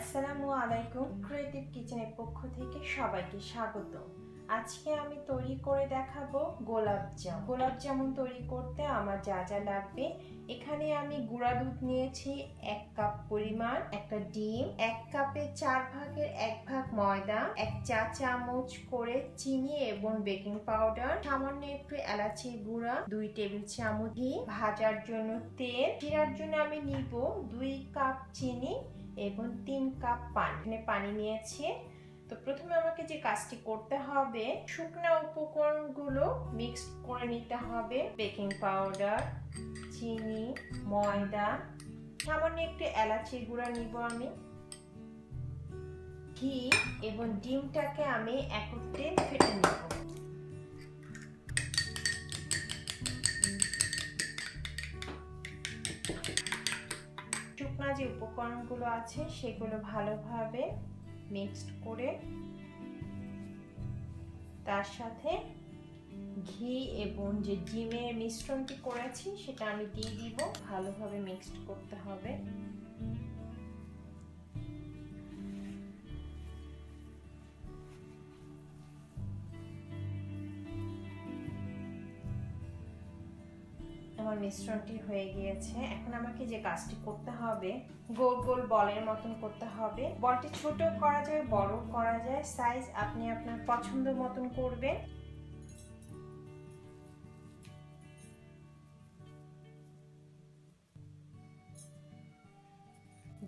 আসসালামু আলাইকুম। ক্রিয়েটিভ কিচেনের পক্ষ থেকে সবাইকে স্বাগত। আজকে আমি তৈরি করে দেখাবো গোলাপ জামুন তৈরি করতে আমার যা যা লাগবে, এখানে আমি গুঁড়া দুধ নিয়েছি 1 কাপ পরিমাণ, একটা ডিম, 1 কাপের 4 ভাগের 1 ভাগ ময়দা, 1 চা চামচ করে চিনি এবং বেকিং পাউডার, সামান্য একটু এলাচি গুঁড়া, 2 টেবিল চামচ ঘি, ভাজার জন্য তেল, চিরার জন্য আমি নিব 2 কাপ চিনি এবং 3 কাপ পানি নিয়েছি। তো প্রথমে আমাকে যে কাজটি করতে হবে, শুকনো উপকরণগুলো মিক্স করে নিতে হবে। বেকিং পাউডার, চিনি, ময়দা, সামান্য একটু এলাচি গুঁড়া নিব আমি, ঘি এবং ডিমটাকে আমি একত্রে ফেটে নিব। শুকনো যে উপকরণগুলো আছে সেগুলো ভালোভাবে মিক্সড করে তার সাথে ঘি এবং যে ডিমের মিশ্রণটি করেছি সেটা আমি দিয়ে দিব। ভালোভাবে মিক্সড করতে হবে। আমার মিশ্রণটি হয়ে গিয়েছে। এখন আমাকে যে কাজটি করতে হবে, গোল গোল বলের মতন করতে হবে। বলটি ছোট করা যায়, বড় করা যায়, সাইজ আপনি আপনার পছন্দ মতন করবেন।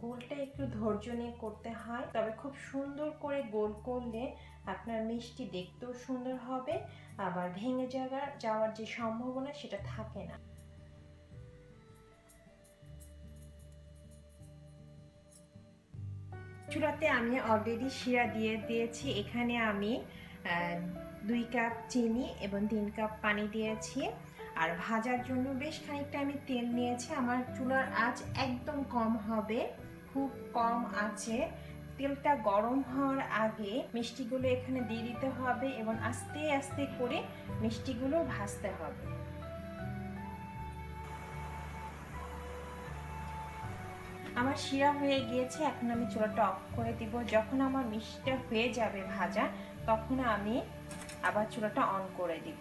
গোলটা একটু ধৈর্য নিয়ে করতে হয়, তবে খুব সুন্দর করে গোল করলে আপনার মিষ্টি দেখতেও সুন্দর হবে, আবার ভেঙে যাওয়ার যে সম্ভাবনা সেটা থাকে না। চুলাতে আমি অলরেডি শিরা দিয়ে দিয়েছি। এখানে আমি 2 কাপ চিনি এবং 3 কাপ পানি দিয়েছি। আর ভাজার জন্য বেশ খানিকটা আমি তেল নিয়েছি। আমার চুলার আঁচ একদম কম হবে, খুব কম আছে। তেলটা গরম হওয়ার আগে মিষ্টিগুলো এখানে দিয়ে দিতে হবে এবং আস্তে আস্তে করে মিষ্টিগুলো ভাজতে হবে। আমার শিরা হয়ে গিয়েছে, এখন আমি চুলাটা অফ করে দিব। যখন আমার মিষ্টিটা হয়ে যাবে ভাজা, তখন আমি আবার চুলাটা অন করে দিব।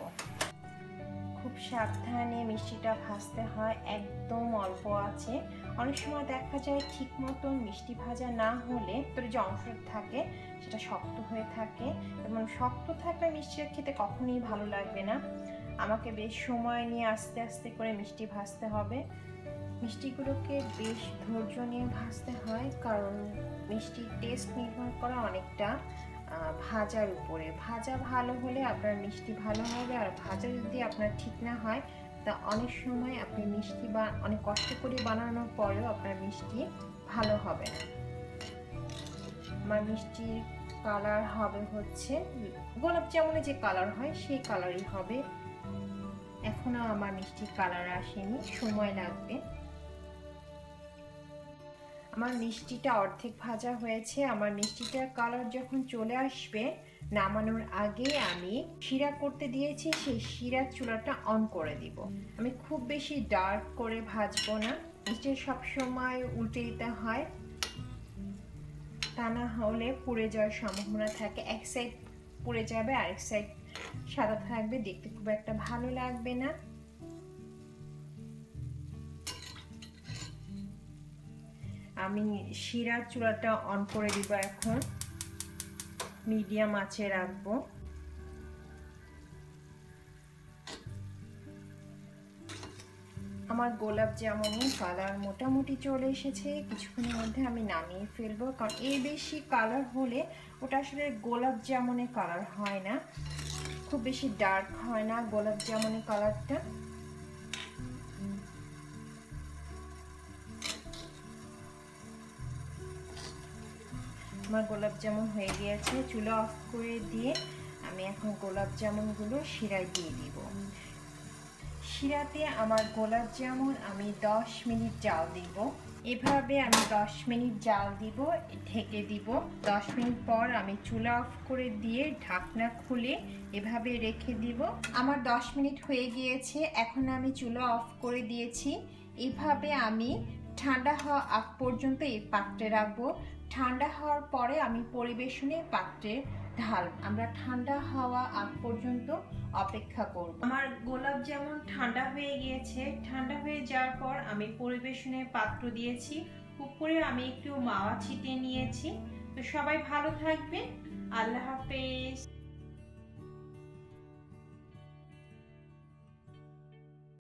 খুব সাবধানে মিষ্টিটা ভাজতে হয়, একদম অল্প আছে। অনেক সময় দেখা যায় ঠিক মতন মিষ্টি ভাজা না হলে তোর যে অংশটা থাকে সেটা শক্ত হয়ে থাকে, এবং শক্ত থাকলে মিষ্টিটা খেতে কখনোই ভালো লাগবে না। আমাকে বেশ সময় নিয়ে আস্তে আস্তে করে মিষ্টি ভাজতে হবে। মিষ্টিগুলোকে বেশ ধৈর্য নিয়ে ভাজতে হয়, কারণ মিষ্টির টেস্ট নির্ভর করে অনেকটা ভাজার উপরে। ভাজা ভালো হলে আপনার মিষ্টি ভালো হবে, আর ভাজা যদি আপনার ঠিক না হয় তা অনেক সময় আপনি মিষ্টি বা অনেক কষ্ট করে বানানোর পরেও আপনার মিষ্টি ভালো হবে না। আমার মিষ্টির কালার হবে হচ্ছে গোলাপ জামুনের যে কালার হয় সেই কালারই হবে। এখনো আমার মিষ্টির কালার আসেনি, সময় লাগবে। আমার মিষ্টিটা অর্ধেক ভাজা হয়েছে। আমার মিষ্টিটার কালার যখন চলে আসবে, নামানোর আগে আমি শিরা করতে দিয়েছি, সেই শিরার চুলাটা অন করে দিব। আমি খুব বেশি ডার্ক করে ভাজবো না, মিষ্টি সবসময় উল্টে দিতে হয়, তা না হলে পুড়ে যাওয়ার সম্ভাবনা থাকে। এক সাইড পুড়ে যাবে, আরেক সাইড সাদা থাকবে, দেখতে খুব একটা ভালো লাগবে না। আমি শিরার চুলাটা অন করে দিব, এখন মিডিয়াম আঁচে রাখবো। আমার গোলাপ জামুনের কালার মোটামুটি চলে এসেছে। কিছুক্ষণের মধ্যে আমি নামিয়ে ফেলবো, কারণ এর বেশি কালার হলে ওটা আসলে গোলাপ জামুনের কালার হয় না, খুব বেশি ডার্ক হয় না গোলাপ জামুনের কালারটা। আমার গোলাপ জামুন হয়ে গিয়েছে। চুলা অফ করে দিয়ে আমি এখন গোলাপ জামুনগুলো শিরায় দিয়ে দিব। শিরাতে আমার গোলাপ জামুন আমি 10 মিনিট জাল দিব। এভাবে আমি 10 মিনিট জাল দিব, ঢেকে দিব। 10 মিনিট পর আমি চুলা অফ করে দিয়ে ঢাকনা খুলে এভাবে রেখে দিব। আমার 10 মিনিট হয়ে গিয়েছে, এখন আমি চুলা অফ করে দিয়েছি। এভাবে আমি ঠান্ডা হওয়া আগ পর্যন্ত এই পাত্রে রাখবো। ঠান্ডা হওয়ার পরে আমি পরিবেশনে পাত্রে ঢালব। আমরা ঠান্ডা হওয়া আগ পর্যন্ত অপেক্ষা করব। আমার গোলাপ যেমন ঠান্ডা হয়ে গিয়েছে, ঠান্ডা হয়ে যাওয়ার পর আমি পরিবেশনের পাত্র দিয়েছি, উপরে আমি একটু মাওয়া ছিটিয়ে নিয়েছি। তো সবাই ভালো থাকবেন, আল্লাহ হাফেজ।